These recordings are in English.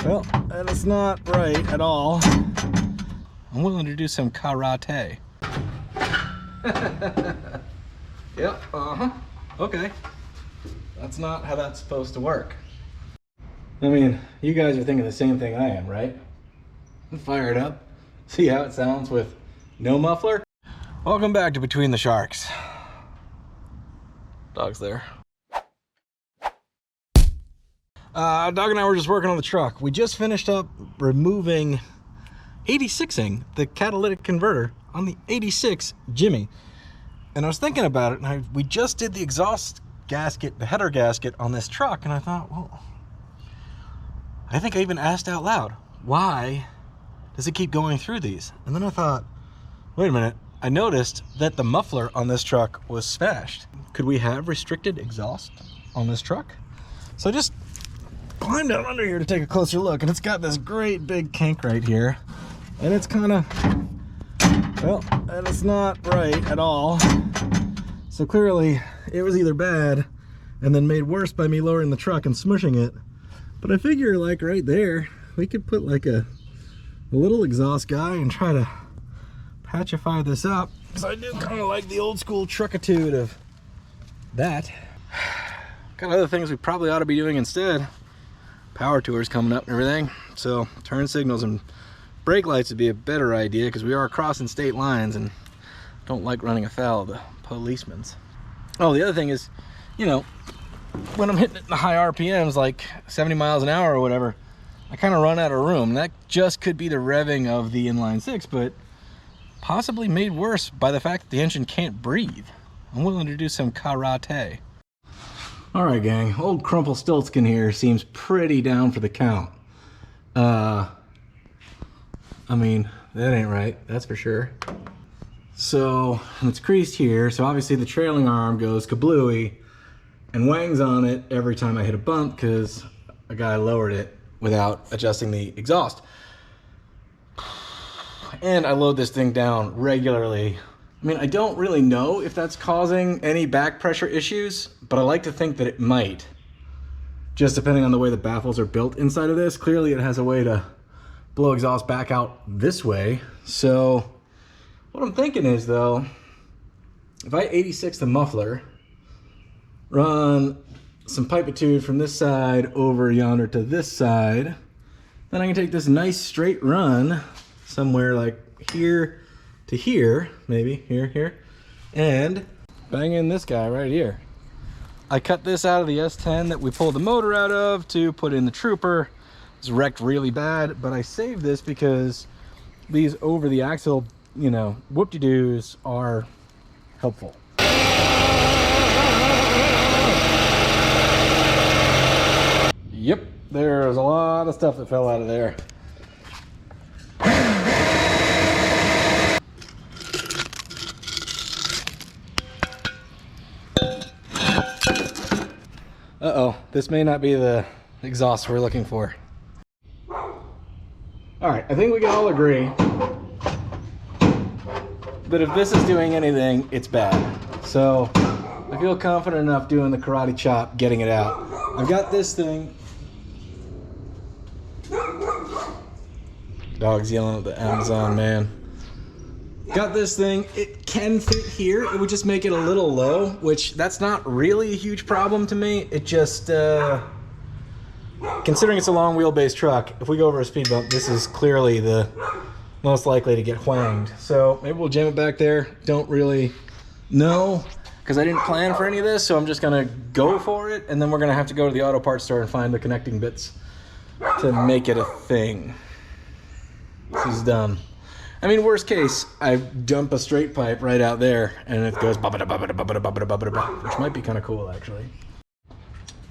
Well, that is not right at all. I'm willing to do some karate. Yep, okay. That's not how that's supposed to work. I mean, you guys are thinking the same thing I am, right? Fire it up. See how it sounds with no muffler? Welcome back to Between the Sharks. Dog's there. Dog and I were just working on the truck. We just finished up removing 86ing the catalytic converter on the 86 Jimmy. And I was thinking about it, and we just did the exhaust gasket, the header gasket on this truck, and I thought, well, I think I even asked out loud, why does it keep going through these? And then I thought, wait a minute, I noticed that the muffler on this truck was smashed. Could we have restricted exhaust on this truck? So I just climbed down under here to take a closer look, and it's got this great big kink right here, and it's kind of, well, and it's not right at all. So clearly it was either bad and then made worse by me lowering the truck and smushing it. But I figure, like, right there, we could put like a little exhaust guy and try to patchify this up, because I do kind of like the old school truckitude of that. Got other things we probably ought to be doing instead. Power tours coming up and everything, so turn signals and brake lights would be a better idea, because we are crossing state lines and don't like running afoul of the policemen's. Oh, the other thing is, you know, when I'm hitting it in the high RPMs, like 70 miles an hour or whatever, I kind of run out of room. That just could be the revving of the inline six, but possibly made worse by the fact that the engine can't breathe. I'm willing to do some karate. All right, gang, old Crumple-Stiltskin here seems pretty down for the count. I mean, that ain't right, that's for sure. So, it's creased here, so obviously the trailing arm goes kablooey and wangs on it every time I hit a bump, because a guy lowered it without adjusting the exhaust. And I load this thing down regularly. I mean, I don't really know if that's causing any back pressure issues, but I like to think that it might. Just depending on the way the baffles are built inside of this. Clearly it has a way to blow exhaust back out this way. So what I'm thinking is, though, if I 86 the muffler, run some pipitude from this side over yonder to this side, then I can take this nice straight run somewhere like here to here, maybe here, and bang in this guy right here. I cut this out of the S10 that we pulled the motor out of to put in the Trooper. It's wrecked really bad, but I saved this because these over the axle, you know, whoop-de-doos are helpful. Yep, there's a lot of stuff that fell out of there. Uh-oh, this may not be the exhaust we're looking for. All right, I think we can all agree that if this is doing anything, it's bad. So I feel confident enough doing the karate chop, getting it out. I've got this thing. Dog's yelling at the Amazon man. Got this thing, it can fit here. It would just make it a little low, which that's not really a huge problem to me. It just, considering it's a long wheelbase truck, if we go over a speed bump, this is clearly the most likely to get whanged. So maybe we'll jam it back there. Don't really know, because I didn't plan for any of this, so I'm just gonna go for it, and then we're gonna have to go to the auto parts store and find the connecting bits to make it a thing. This is dumb. I mean, worst case, I dump a straight pipe right out there and it goes which might be kind of cool, actually.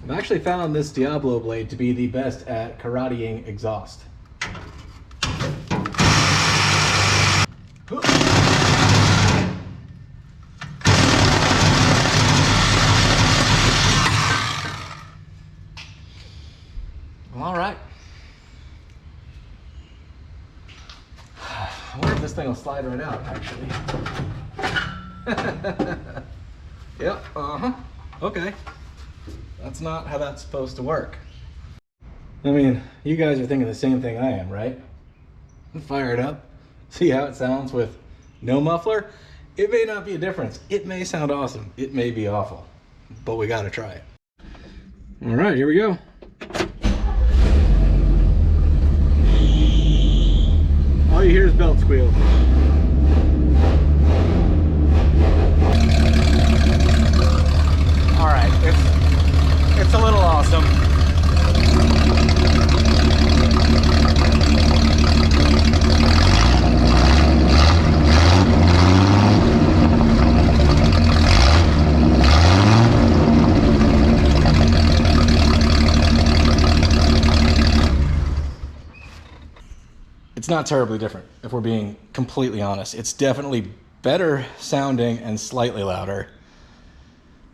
I've actually found this Diablo blade to be the best at karateing exhaust. Well, all right. I wonder if this thing will slide right out, actually. Yep, okay. That's not how that's supposed to work. I mean, you guys are thinking the same thing I am, right? Fire it up, see how it sounds with no muffler. It may not be a difference. It may sound awesome. It may be awful, but we gotta try it. All right, here we go. All you hear is belt squeal. All right, it's a little awesome. It's not terribly different, if we're being completely honest. It's definitely better sounding and slightly louder,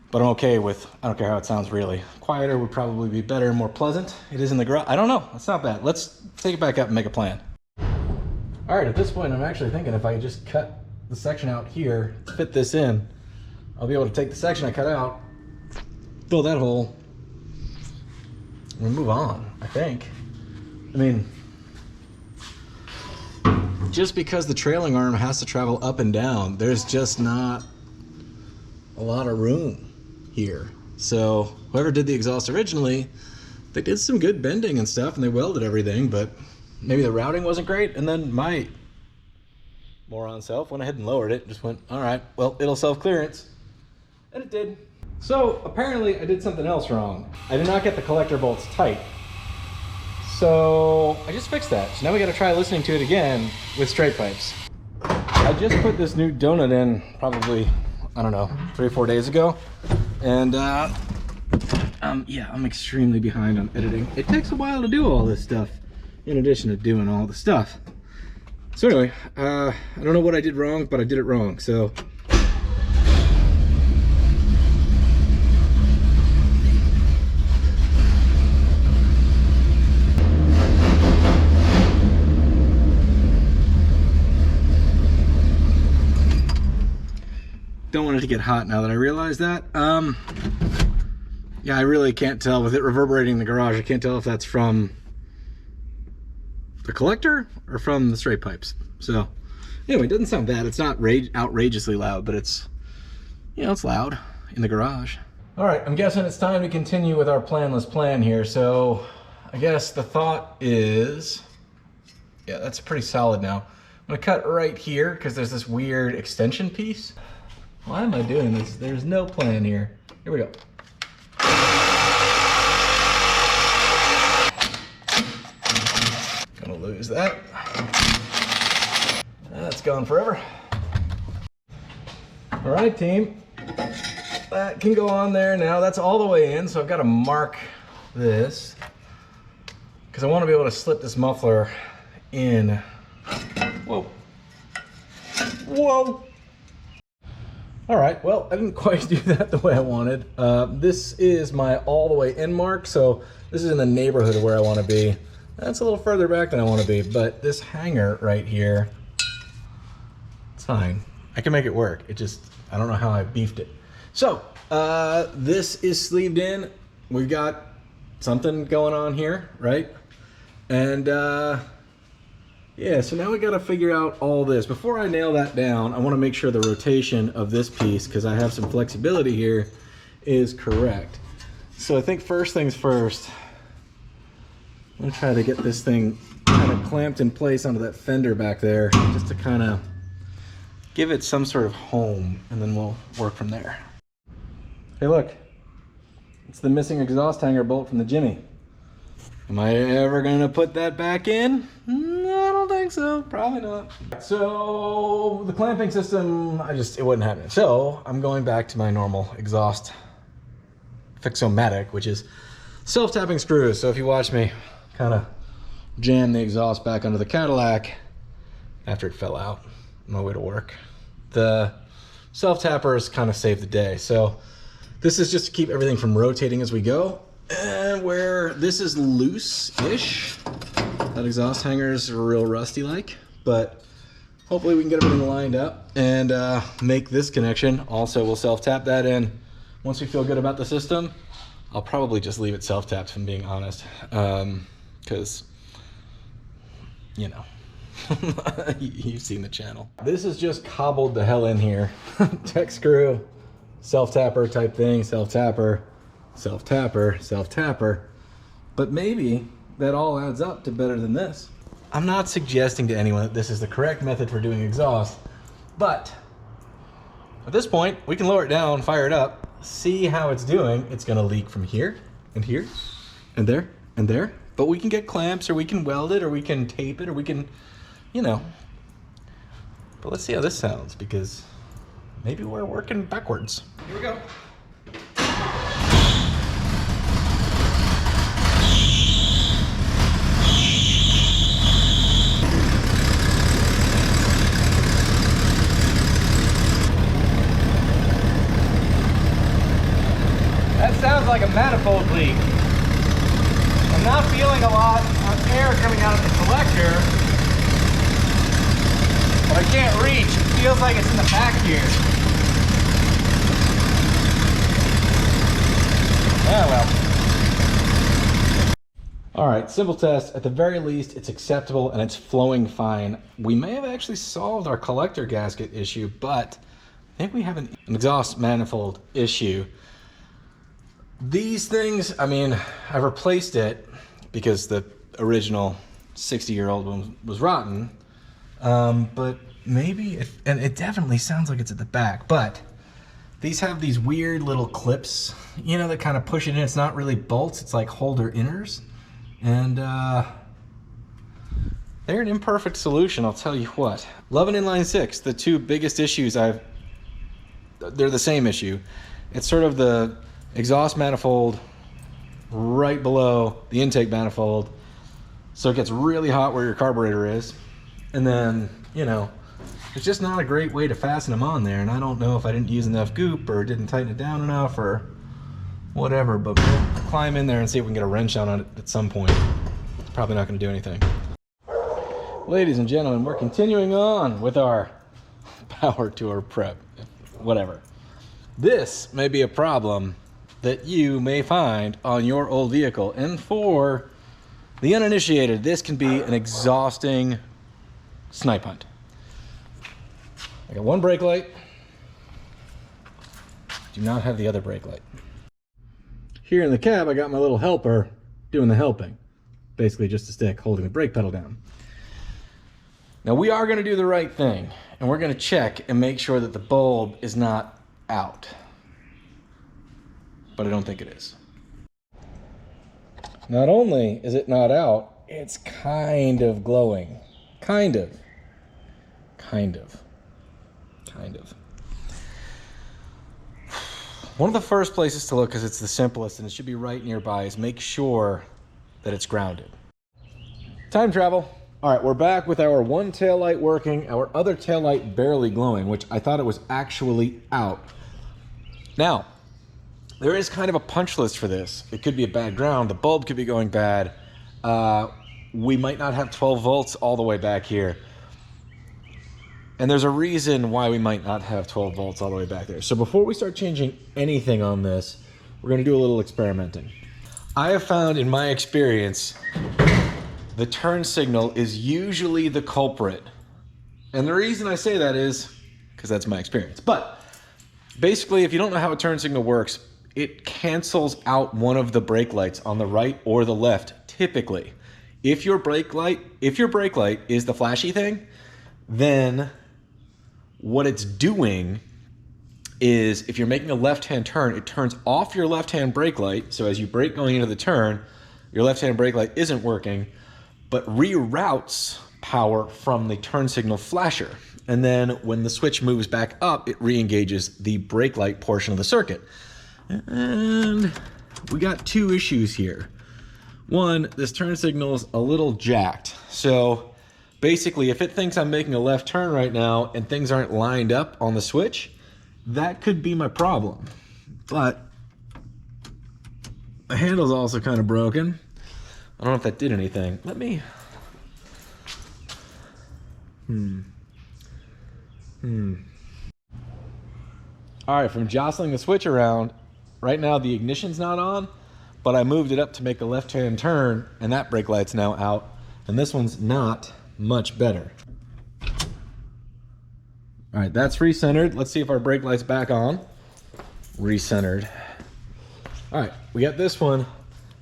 but I'm okay with, I don't care how it sounds really. Quieter would probably be better and more pleasant. It is in the garage. I don't know, it's not bad. Let's take it back up and make a plan. All right, at this point, I'm actually thinking if I just cut the section out here, fit this in, I'll be able to take the section I cut out, fill that hole, and move on, I think. I mean, just because the trailing arm has to travel up and down, there's just not a lot of room here. So whoever did the exhaust originally, they did some good bending and stuff and they welded everything, but maybe the routing wasn't great. And then my moron self went ahead and lowered it, just went, all right, well, it'll self-clearance. And it did. So apparently I did something else wrong. I did not get the collector bolts tight. So I just fixed that. So now we got to try listening to it again with straight pipes. I just put this new donut in probably, I don't know, 3 or 4 days ago. And yeah, I'm extremely behind on editing. It takes a while to do all this stuff in addition to doing all the stuff. So anyway, I don't know what I did wrong, but I did it wrong. So don't want it to get hot now that I realize that. Yeah, I really can't tell with it reverberating in the garage. I can't tell if that's from the collector or from the straight pipes. So anyway, it doesn't sound bad. It's not outrageously loud, but it's, you know, it's loud in the garage. All right, I'm guessing it's time to continue with our planless plan here. So I guess the thought is, yeah, that's pretty solid now. I'm gonna cut right here because there's this weird extension piece. Why am I doing this? There's no plan here. Here we go. Gonna lose that. That's gone forever. All right, team. That can go on there now. That's all the way in, so I've got to mark this because I want to be able to slip this muffler in. Whoa. Whoa. All right, well, I didn't quite do that the way I wanted. This is my all the way in mark, so this is in the neighborhood of where I want to be. That's a little further back than I want to be, but this hanger right here, it's fine. I can make it work. It just, I don't know how I beefed it. So, this is sleeved in. We've got something going on here, right? And yeah, so now we got to figure out all this. Before I nail that down, I want to make sure the rotation of this piece, because I have some flexibility here, is correct. So I think first things first, I'm going to try to get this thing kind of clamped in place onto that fender back there, just to kind of give it some sort of home, and then we'll work from there. Hey look, it's the missing exhaust hanger bolt from the Jimmy. Am I ever going to put that back in? I don't think so, probably not. So the clamping system, it wasn't happening. So I'm going back to my normal exhaust fix-o-matic, which is self-tapping screws. So if you watch me kind of jam the exhaust back under the Cadillac after it fell out on my way to work, the self-tappers kind of saved the day. So this is just to keep everything from rotating as we go. And where this is loose-ish, that exhaust hanger is real rusty-like, but hopefully we can get everything lined up and make this connection. Also, we'll self-tap that in. Once we feel good about the system, I'll probably just leave it self-tapped, if I'm being honest. because, you know, you've seen the channel. This is just cobbled the hell in here. Tech screw, self-tapper type thing, self-tapper, self-tapper, self-tapper. But maybe that all adds up to better than this. I'm not suggesting to anyone that this is the correct method for doing exhaust, but at this point, we can lower it down, fire it up, see how it's doing. It's gonna leak from here, and here, and there, and there. But we can get clamps, or we can weld it, or we can tape it, or we can, you know. But let's see how this sounds, because maybe we're working backwards. Here we go. That sounds like a manifold leak. I'm not feeling a lot of air coming out of the collector, but I can't reach. It feels like it's in the back here. Ah, well. All right, simple test. At the very least, it's acceptable and it's flowing fine. We may have actually solved our collector gasket issue, but I think we have an exhaust manifold issue. These things, I mean, I replaced it because the original 60-year-old one was rotten. But maybe, and it definitely sounds like it's at the back, but these have these weird little clips, you know, that kind of push it in. It's not really bolts, it's like holder inners. And they're an imperfect solution, I'll tell you what. Love and inline six, the two biggest issues they're the same issue. It's sort of the exhaust manifold right below the intake manifold, so it gets really hot where your carburetor is, and then, you know, it's just not a great way to fasten them on there. And I don't know if I didn't use enough goop or didn't tighten it down enough or whatever, but we'll climb in there and see if we can get a wrench out on it at some point. It's probably not going to do anything. Ladies and gentlemen, we're continuing on with our power tour prep, whatever. This may be a problem that you may find on your old vehicle, and for the uninitiated, this can be an exhausting snipe hunt. I got one brake light, do not have the other brake light. Here in the cab, I got my little helper doing the helping, basically just a stick holding the brake pedal down. Now we are going to do the right thing, and we're going to check and make sure that the bulb is not out. But I don't think it is. Not only is it not out, it's kind of glowing. Kind of. One of the first places to look, because it's the simplest and it should be right nearby, is make sure that it's grounded. Time travel. All right, we're back with our one taillight working, our other taillight barely glowing, which I thought it was actually out. Now, there is kind of a punch list for this. It could be a bad ground. The bulb could be going bad. We might not have 12 volts all the way back here. And there's a reason why we might not have 12 volts all the way back there. So before we start changing anything on this, we're going to do a little experimenting. I have found in my experience, the turn signal is usually the culprit. And the reason I say that is because that's my experience. But basically, if you don't know how a turn signal works, it cancels out one of the brake lights on the right or the left, typically. If your brake light is the flashy thing, then what it's doing is, if you're making a left-hand turn, it turns off your left-hand brake light. So as you brake going into the turn, your left-hand brake light isn't working, but reroutes power from the turn signal flasher. And then when the switch moves back up, it re-engages the brake light portion of the circuit. And we got two issues here. One, this turn signal is a little jacked. So basically, if it thinks I'm making a left turn right now and things aren't lined up on the switch, that could be my problem. But the handle's also kind of broken. I don't know if that did anything. Let me... All right, from jostling the switch around, right now the ignition's not on, but I moved it up to make a left-hand turn, and that brake light's now out, and this one's not much better. All right, that's recentered. Let's see if our brake light's back on. Recentered. All right, we got this one.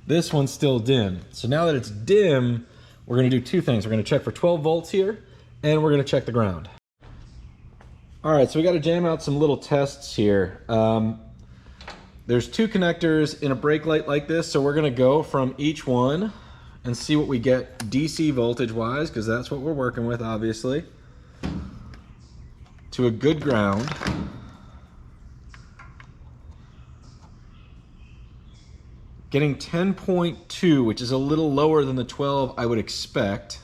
This one's still dim. So now that it's dim, we're gonna do two things. We're gonna check for 12 volts here, and we're gonna check the ground. All right, so we gotta jam out some little tests here. There's two connectors in a brake light like this, so we're gonna go from each one and see what we get DC voltage-wise, because that's what we're working with, obviously, to a good ground. Getting 10.2, which is a little lower than the 12 I would expect.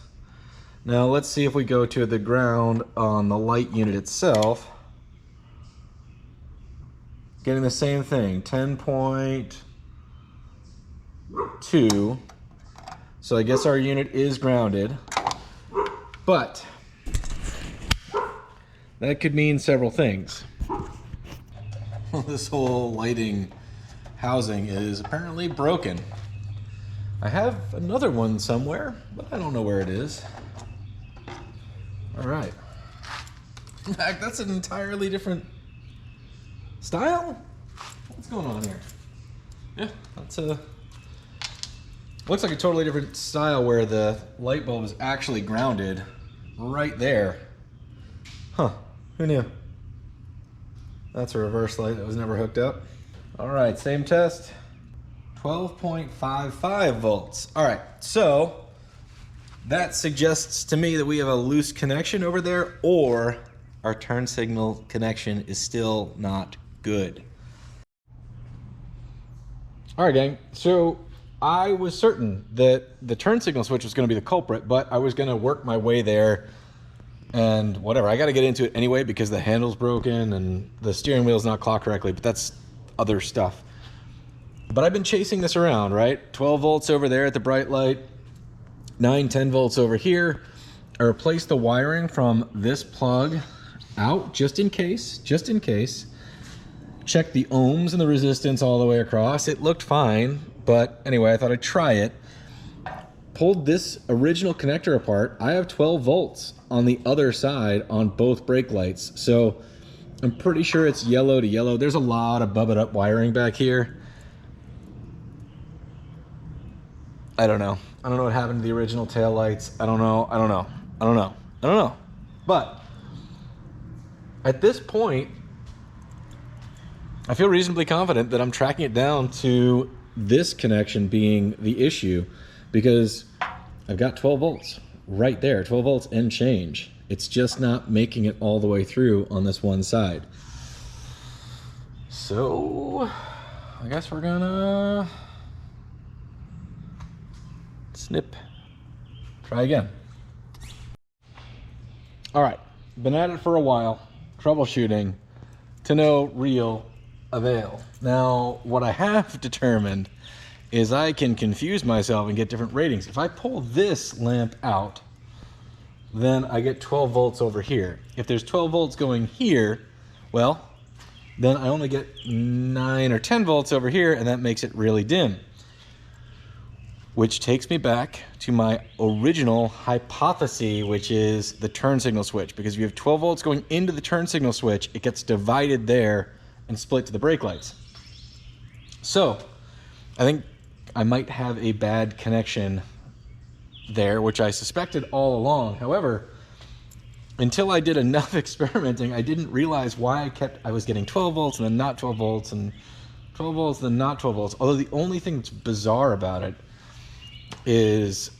Now let's see if we go to the ground on the light unit itself. Getting the same thing, 10.2. So I guess our unit is grounded, but that could mean several things. This whole lighting housing is apparently broken. I have another one somewhere, but I don't know where it is. All right. In fact, that's an entirely different style? What's going on here? Yeah, that's a... looks like a totally different style where the light bulb is actually grounded right there. Huh, who knew? That's a reverse light that was never hooked up. All right, same test. 12.55 volts. All right, so that suggests to me that we have a loose connection over there, or our turn signal connection is still not good. All right, gang, so I was certain that the turn signal switch was gonna be the culprit, but I was gonna work my way there and whatever. I gotta get into it anyway because the handle's broken and the steering wheel's not clocked correctly, but that's other stuff. But I've been chasing this around, right? 12 volts over there at the bright light, 9, 10 volts over here. I replaced the wiring from this plug out just in case. Checked the ohms and the resistance all the way across. It looked fine, but anyway, I thought I'd try it. Pulled this original connector apart. I have 12 volts on the other side on both brake lights. So I'm pretty sure it's yellow to yellow. There's a lot of bubbled up wiring back here. I don't know. I don't know what happened to the original tail lights. I don't know. But at this point, I feel reasonably confident that I'm tracking it down to this connection being the issue, because I've got 12 volts right there, 12 volts and change. It's just not making it all the way through on this one side. So I guess we're gonna snip, try again. All right, been at it for a while, troubleshooting to no real avail. Now, what I have determined is I can confuse myself and get different ratings. If I pull this lamp out, then I get 12 volts over here. If there's 12 volts going here, well, then I only get 9 or 10 volts over here, and that makes it really dim. Which takes me back to my original hypothesis, which is the turn signal switch. Because if you have 12 volts going into the turn signal switch, it gets divided there and split to the brake lights. So I think I might have a bad connection there, which I suspected all along. However, until I did enough experimenting, I didn't realize why I was getting 12 volts and then not 12 volts and 12 volts and then not 12 volts. Although the only thing that's bizarre about it is,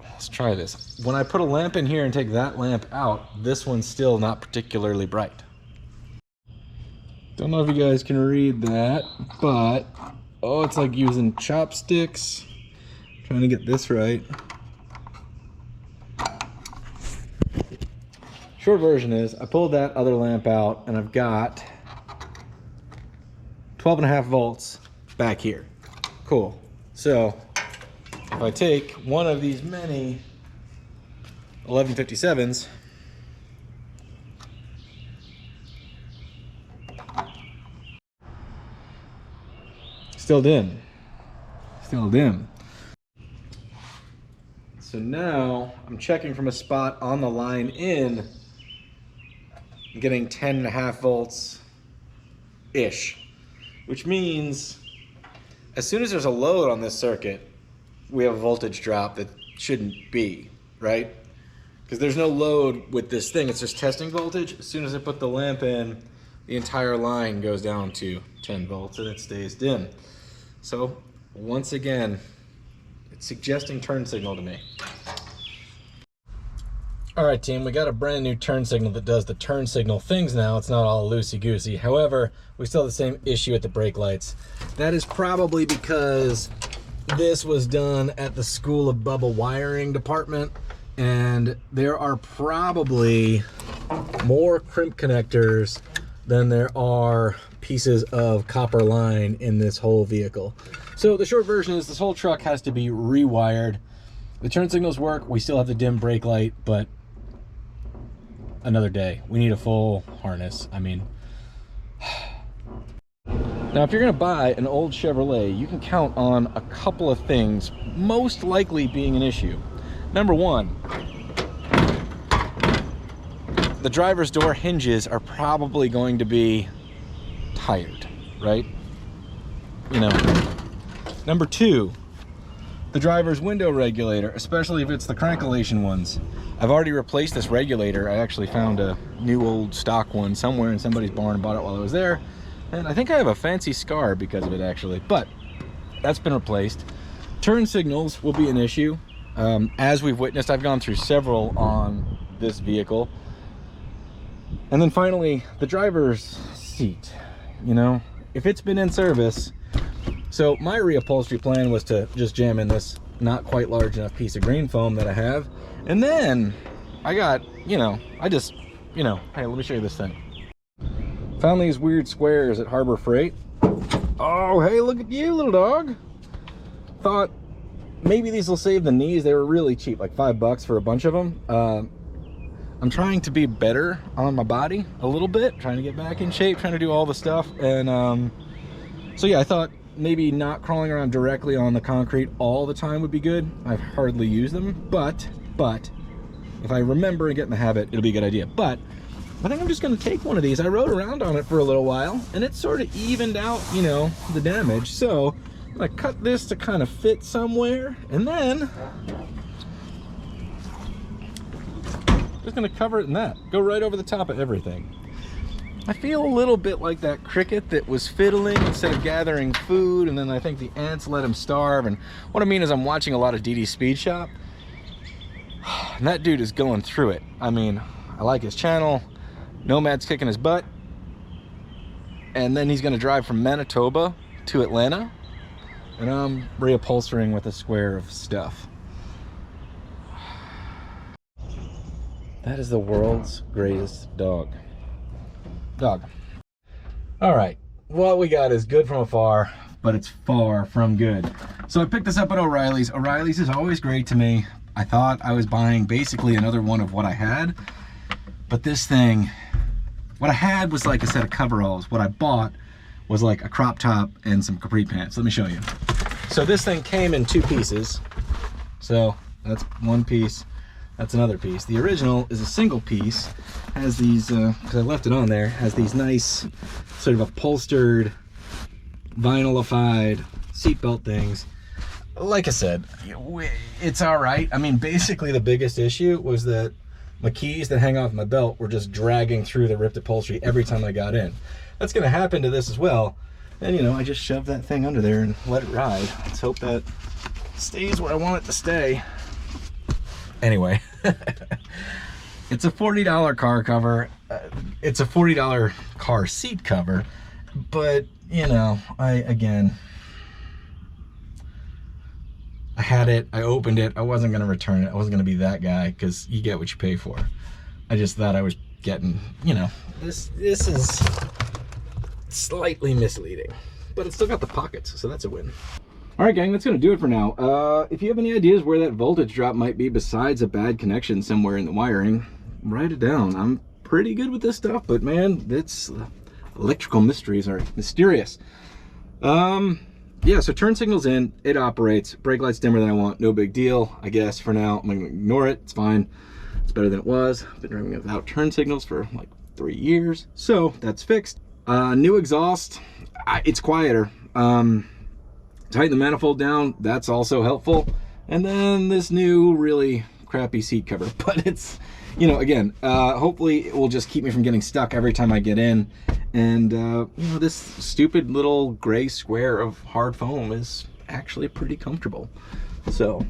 let's try this. When I put a lamp in here and take that lamp out, this one's still not particularly bright. Don't know if you guys can read that, but oh, it's like using chopsticks. Trying to get this right. Short version is I pulled that other lamp out and I've got 12.5 volts back here. Cool. So if I take one of these many 1157s, Still dim. Still dim. So now I'm checking from a spot on the line in. I'm getting 10.5 volts-ish, which means as soon as there's a load on this circuit, we have a voltage drop that shouldn't be, right? Because there's no load with this thing, it's just testing voltage. As soon as I put the lamp in, the entire line goes down to 10 volts and it stays dim. So once again, it's suggesting turn signal to me. All right, team, we got a brand new turn signal that does the turn signal things now. It's not all loosey-goosey. However, we still have the same issue at the brake lights. That is probably because this was done at the School of Bubba wiring department, and there are probably more crimp connectors than there are pieces of copper line in this whole vehicle. So the short version is this whole truck has to be rewired. The turn signals work. We still have the dim brake light, but another day. We need a full harness. I mean, now if you're gonna buy an old Chevrolet, you can count on a couple of things most likely being an issue. Number one, the driver's door hinges are probably going to be tired, right? You know. Number two, the driver's window regulator, especially if it's the crankulation ones. I've already replaced this regulator. I actually found a new old stock one somewhere in somebody's barn and bought it while I was there. And I think I have a fancy scar because of it, actually, but that's been replaced. Turn signals will be an issue. As we've witnessed, I've gone through several on this vehicle. And then finally, the driver's seat. You know, if it's been in service, so my reupholstery plan was to just jam in this not quite large enough piece of green foam that I have. And then I got, hey, let me show you this thing. Found these weird squares at Harbor Freight. Oh, hey, look at you, little dog. Thought maybe these will save the knees. They were really cheap, like $5 for a bunch of them. I'm trying to be better on my body a little bit, trying to get back in shape, trying to do all the stuff. And so yeah, I thought maybe not crawling around directly on the concrete all the time would be good. I've hardly used them, but if I remember and get in the habit, it'll be a good idea. But I think I'm just gonna take one of these. I rode around on it for a little while and it sort of evened out, you know, the damage. So I'm gonna cut this to kind of fit somewhere, and then just gonna cover it in that. Go right over the top of everything. I feel a little bit like that cricket that was fiddling instead of gathering food, and then I think the ants let him starve. And what I mean is I'm watching a lot of DD Speed Shop, and that dude is going through it. I mean, I like his channel. Nomad's kicking his butt. And then he's gonna drive from Manitoba to Atlanta, and I'm reupholstering with a square of stuff. That is the world's greatest dog. All right, what we got is good from afar, but it's far from good. So I picked this up at O'Reilly's. O'Reilly's is always great to me. I thought I was buying basically another one of what I had, but this thing, what I had was like a set of coveralls. What I bought was like a crop top and some capri pants. Let me show you. So this thing came in two pieces. So that's one piece. That's another piece. The original is a single piece, has these, because I left it on there, has these nice sort of upholstered, vinylified seatbelt things. Like I said, it's all right. I mean, basically the biggest issue was that my keys that hang off my belt were just dragging through the ripped upholstery every time I got in. That's gonna happen to this as well. And you know, I just shoved that thing under there and let it ride. Let's hope that stays where I want it to stay. Anyway, it's a $40 car cover. It's a $40 car seat cover, but you know, I had it, I opened it, I wasn't gonna return it. I wasn't gonna be that guy, because you get what you pay for. I just thought I was getting, you know, this is slightly misleading, but it's still got the pockets, so that's a win. All right, gang, that's gonna do it for now. If you have any ideas where that voltage drop might be besides a bad connection somewhere in the wiring, write it down. I'm pretty good with this stuff, but man, electrical mysteries are mysterious. yeah, so turn signal's in, it operates, brake light's dimmer than I want, no big deal, I guess for now. I'm gonna ignore it, it's fine. It's better than it was. I've been driving it without turn signals for like 3 years, so that's fixed. New exhaust, it's quieter. Tighten the manifold down, that's also helpful. And then this new really crappy seat cover, but it's, you know, again, hopefully it will just keep me from getting stuck every time I get in. And you know, this stupid little gray square of hard foam is actually pretty comfortable. So,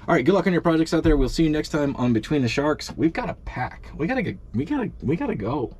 all right, good luck on your projects out there. We'll see you next time on Between the Sharks. We've got a pack. We gotta go.